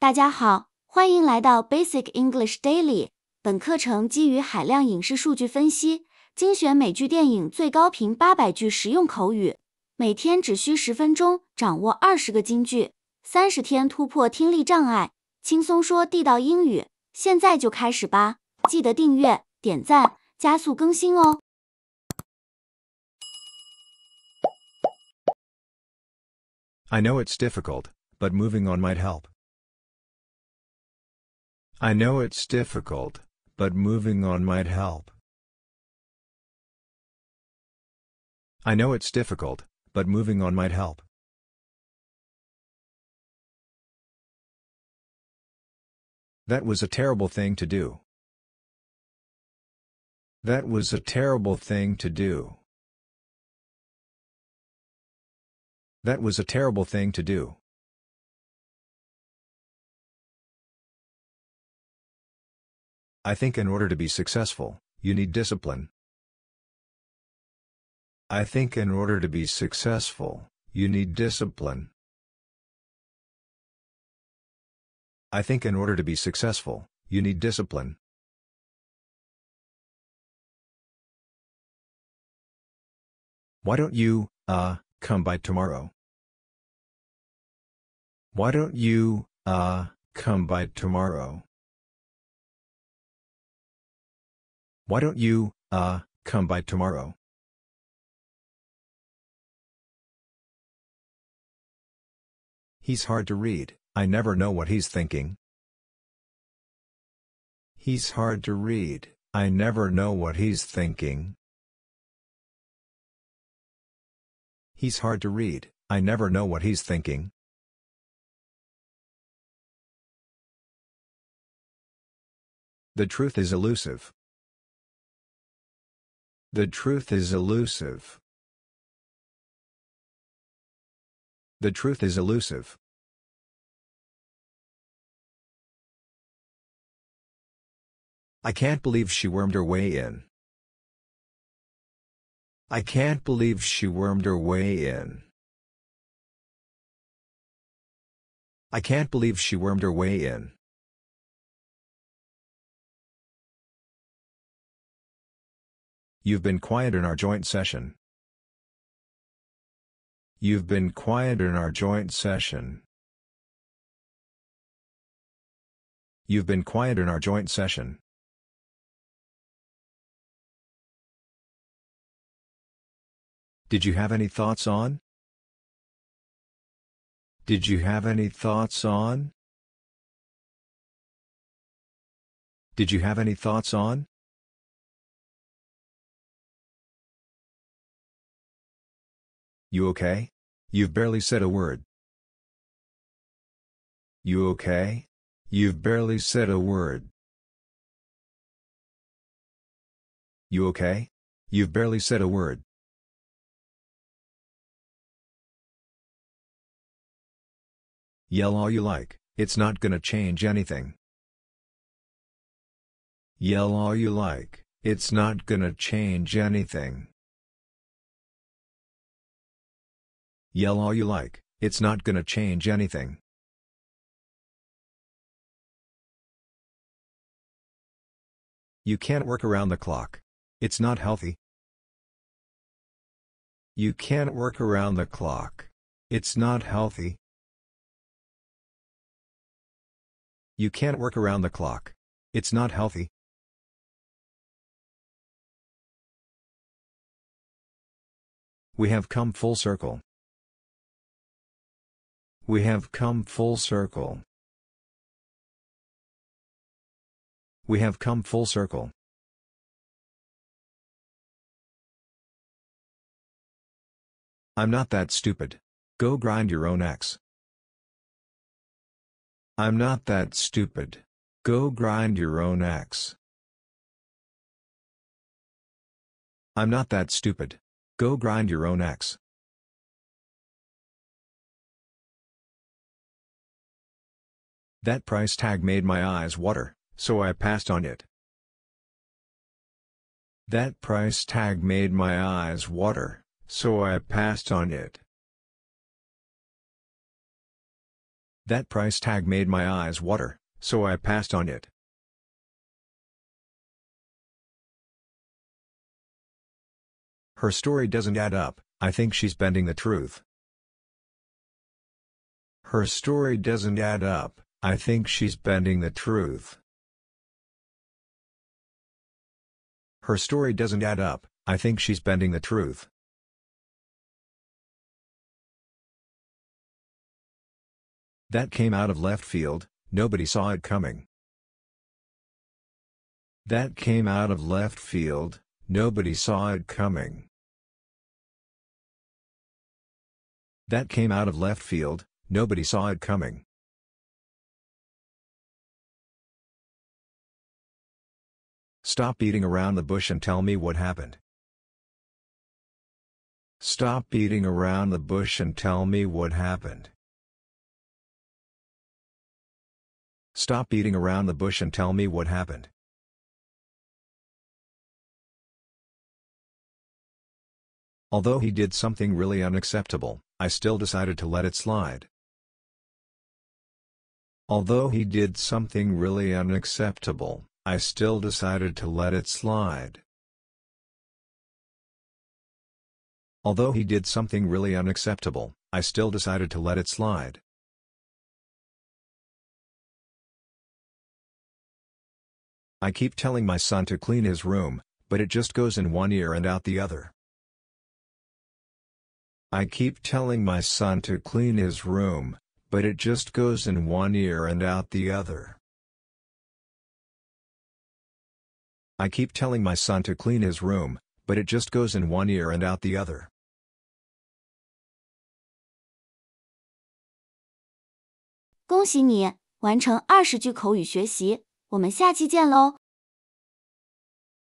大家好，欢迎来到 Basic English Daily。本课程基于海量影视数据分析，精选美剧电影最高频800句实用口语，每天只需10分钟，掌握20个金句，30天突破听力障碍，轻松说地道英语。现在就开始吧，记得订阅、点赞，加速更新哦。I know it's difficult, but moving on might help. I know it's difficult, but moving on might help. I know it's difficult, but moving on might help. That was a terrible thing to do. That was a terrible thing to do. That was a terrible thing to do. I think in order to be successful, you need discipline. I think in order to be successful, you need discipline. I think in order to be successful, you need discipline. Why don't you, come by tomorrow? Why don't you, come by tomorrow? Why don't you, come by tomorrow? He's hard to read, I never know what he's thinking. He's hard to read, I never know what he's thinking. He's hard to read, I never know what he's thinking. The truth is elusive. The truth is elusive. The truth is elusive. I can't believe she wormed her way in. I can't believe she wormed her way in. I can't believe she wormed her way in. You've been quiet in our joint session. You've been quiet in our joint session. You've been quiet in our joint session. Did you have any thoughts on? Did you have any thoughts on? Did you have any thoughts on? You okay? You've barely said a word. You okay? You've barely said a word. You okay? You've barely said a word. Yell all you like, it's not gonna change anything. Yell all you like, it's not gonna change anything. Yell all you like, it's not gonna change anything. You can't work around the clock. It's not healthy. You can't work around the clock. It's not healthy. You can't work around the clock. It's not healthy. We have come full circle. We have come full circle. We have come full circle. I'm not that stupid. Go grind your own axe. I'm not that stupid. Go grind your own axe. I'm not that stupid. Go grind your own axe. That price tag made my eyes water, so I passed on it. That price tag made my eyes water, so I passed on it. That price tag made my eyes water, so I passed on it. Her story doesn't add up, I think she's bending the truth. Her story doesn't add up, I think she's bending the truth. Her story doesn't add up, I think she's bending the truth. That came out of left field, nobody saw it coming. That came out of left field, nobody saw it coming. That came out of left field, nobody saw it coming. Stop beating around the bush and tell me what happened. Stop beating around the bush and tell me what happened. Stop beating around the bush and tell me what happened. Although he did something really unacceptable, I still decided to let it slide. Although he did something really unacceptable, I still decided to let it slide. Although he did something really unacceptable, I still decided to let it slide. I keep telling my son to clean his room, but it just goes in one ear and out the other. I keep telling my son to clean his room, but it just goes in one ear and out the other. I keep telling my son to clean his room, but it just goes in one ear and out the other. 恭喜你完成20句口语学习，我们下期见喽！